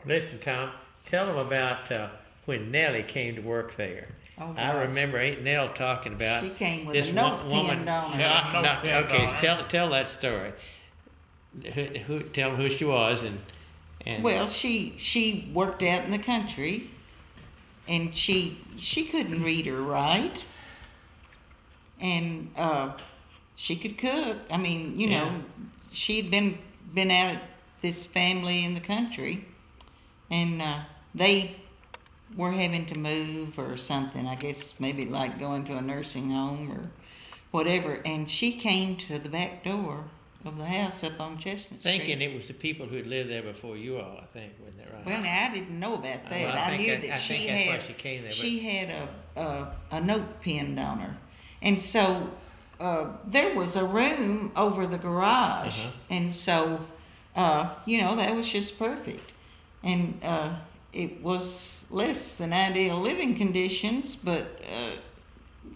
Listen, Tom, tell them about when Nellie came to work there. Oh, I gosh. remember Aunt Nell talking about She came with this a note woman. pinned on her. Yeah, a note pinned okay, on her. tell that story. Tell them who she was and. Well, she worked out in the country, and she couldn't read or write, and she could cook. I mean, you know, she'd been out at this family in the country, and they were having to move or something. I guess maybe like going to a nursing home or whatever. And she came to the back door of the house up on Chestnut Street. Thinking it was the people who'd lived there before you all, I think, wasn't that right? Well, now I didn't know about that. Well, I knew I that think that's why she came there. she had a note pinned on her, and so there was a room over the garage, and so you know, that was just perfect, and it was less than ideal living conditions, but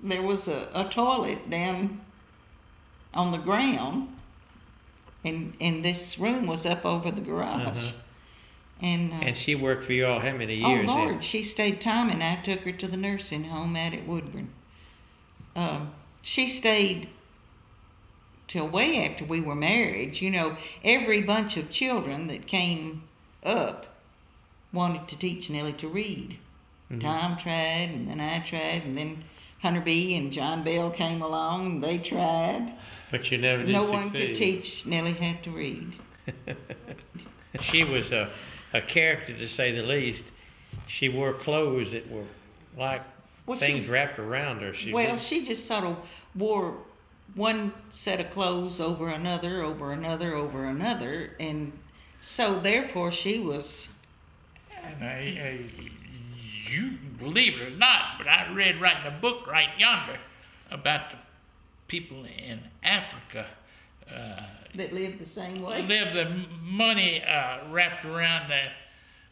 there was a toilet down on the ground. And this room was up over the garage. And she worked for you all how many years? Oh, Lord, she stayed. Tom and I took her to the nursing home out at Woodburn. She stayed till way after we were married. You know, every bunch of children that came up wanted to teach Nellie to read. Tom tried, and then I tried, and then Hunter B. and John Bell came along, and they tried. But you never did No succeed. one could teach Nellie how to read. She was a character, to say the least. She wore clothes that were like things wrapped around her. She just sort of wore one set of clothes over another, and so therefore she was. And you believe it or not, but I read right in the book right yonder about the people in Africa that lived the same way. Lived the money wrapped around their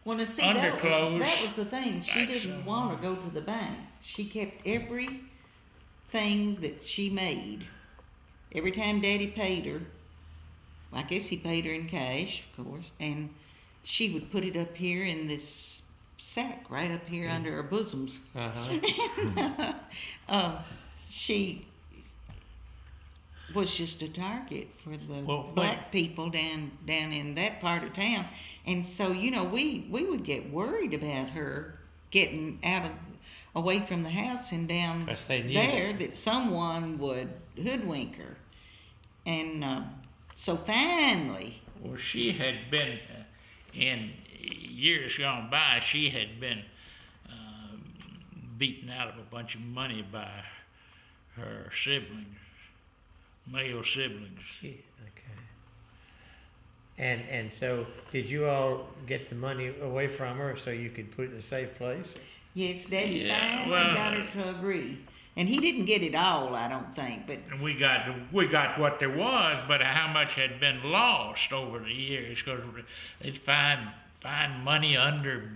underclothes. That was the thing. She didn't want to go to the bank. She kept everything that she made. Every time Daddy paid her, I guess he paid her in cash, of course, and she would put it up here in this sack right up here under her bosoms. She was just a target for the black people down in that part of town, and so you know we would get worried about her getting away from the house and down there that someone would hoodwink her, and so finally. Well, she had been in years gone by. She had been beaten out of a bunch of money by her siblings. Male siblings. Okay. And so, did you all get the money away from her so you could put it in a safe place? Yes, Daddy finally got her to agree, and he didn't get it all, I don't think. But we got what there was, but how much had been lost over the years? Because they'd find money under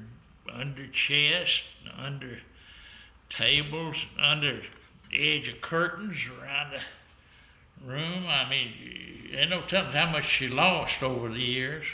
chests, under tables, under the edge of curtains around the room. I mean, ain't no telling how much she lost over the years.